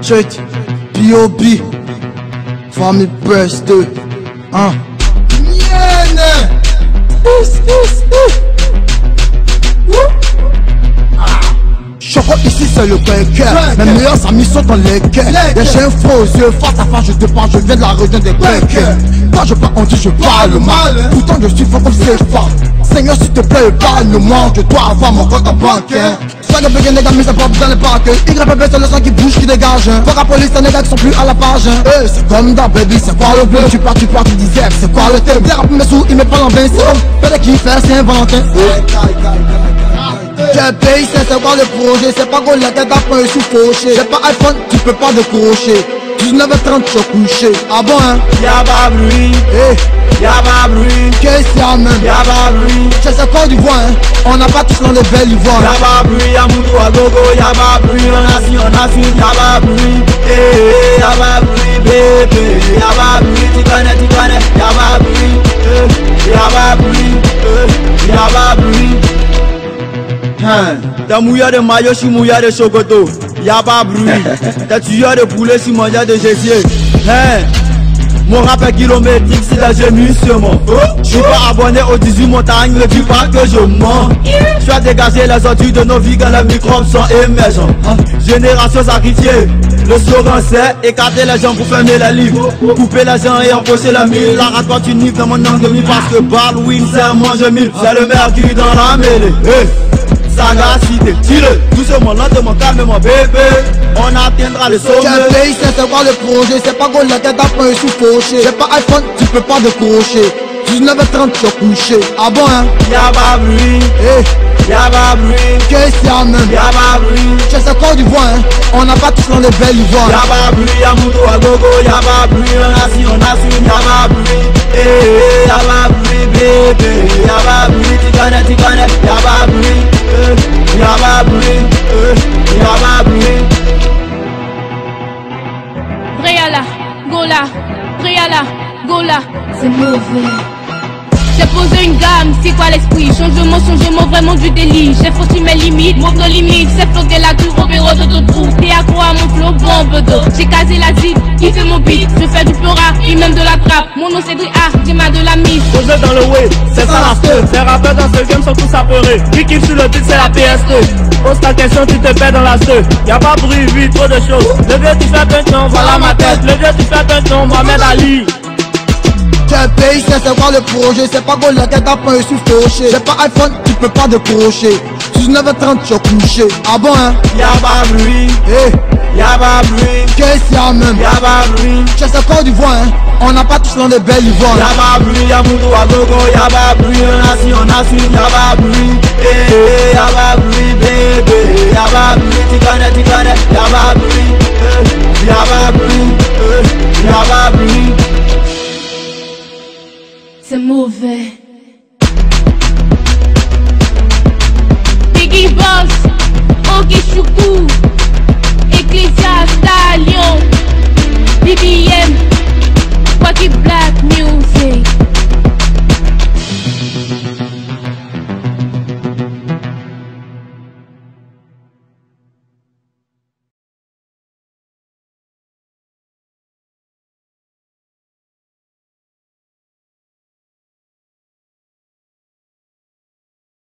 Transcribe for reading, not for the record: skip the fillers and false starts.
Street, B.O.B. Family Birthday, hein. Choco ici c'est le cœur. Mes meilleurs amis sont dans les cœurs. Des chiens faux aux yeux, face à face je te parle, je viens de la région des Quakers. Quand je parle on dit je parle mal. Pourtant je suis fort comme ces femmes. Seigneur s'il te plaît parle-moi, je dois avoir mon compte en banque. Soit de bégay les gars mais ça porte dans les parcs. YPP c'est le sang qui bouge qui dégage. Pour la police les gars qui sont plus à la page. C'est comme dans baby, c'est quoi le bleu? Tu pars, tu disais c'est quoi le thème? Les rap mes sous, ils me parlent en vain. C'est comme peut-être qui fait Saint-Valentin. J'ai payé, c'est quoi le projet? C'est pas qu'on la tête à point sous fauché. J'ai pas iPhone, tu peux pas décrocher. 19h30 je suis couché. Ah bon hein? Y'a pas bruit, y'a pas bruit. Qu'est-ce qu'il y a même? Y'a pas bruit. C'est ce corps d'Ivoire hein? On n'a pas tous dans les belles ivoires. Y'a pas bruit, y'a Moutou à gogo. Y'a pas bruit, on a su, y'a pas bruit. Y'a pas bruit, bébé. Y'a pas bruit, tu connais. Y'a pas bruit, y'a pas bruit, y'a pas bruit. T'es mouillé de maillot, j'suis mouillé de chocoto. Y'a pas bruit. T'es tueur de poulet, j'suis mangé de gésier. Mon rap est kilométrique, c'est la gémisse seulement. J'suis pas abonné aux 18 montagnes, ne dis pas que je mens. J'suis dégager les ordures de nos vies quand les microbes sont émergents. Génération sacrifiée, le slogan c'est écarter les gens pour fermer les livres. Couper les gens et empocher la mille. La raconte unique dans mon angle de mille. Parce que Baldwin c'est moi je mille. C'est le mercure dans la mêlée. Sagacité, tire, doucement, lentement, calmement, bébé. On atteindra le sommet. J'ai payé, c'est quoi le projet? C'est pas qu'on la tête à point sous fauché. J'ai pas iPhone, tu peux pas décrocher. 19h30 je suis couché. Ah bon hein? Y'a pas bruit, y'a pas bruit. Qu'est-ce qu'il y a même? Y'a pas bruit. C'est ce corps d'Ivoire hein? On n'a pas tous dans les belles ivoires. Y'a pas bruit, y'a Moutou à gogo. Y'a pas bruit, on a su, y'a pas bruit. Y'a pas bruit, bébé. Y'a pas bruit, tu connais. Y'a pas bruit, y'a pas bruit, y'a pas bruit. Briala, Gola, Briala, Gola, c'est mauvais. J'ai posé une gamme, c'est quoi l'esprit? Changement, vraiment du délit. J'ai faussé mes limites, monte nos limites. C'est floqué la tour au bureau de ton trou. T'es à quoi mon flow, bombe d'eau. J'ai casé la zip, qui fait mon beat. Je fais du pleura, et même de la trappe. Mon nom c'est Dria, j'ai ma de la mise. Posé dans le way, c'est ça la steuse. Les rappeurs dans ce game sont tous apeurés. Qui kiffe sur le beat, c'est la PS2. Pose ta question, tu te perds dans la steuse. Y'a pas bruit, vite, trop de choses. Le vieux tu fais attention, voilà ma tête. Le vieux tu fais attention, Mohamed Ali. J'ai payé, c'est quoi le projet? C'est pas qu'on la tête à point sous fauché. J'ai pas iPhone, tu peux pas décrocher. 19h30 je suis couché. Ah bon hein? Y'a pas bruit, y'a pas bruit. Qu'est-ce qu'il y a même? Y'a pas bruit. C'est ce corps d'Ivoire hein? On n'a pas tous dans les belles ivoires. Y'a pas bruit, y'a Moutou à gogo. Y'a pas bruit, on a su, y'a pas bruit. Y'a pas bruit,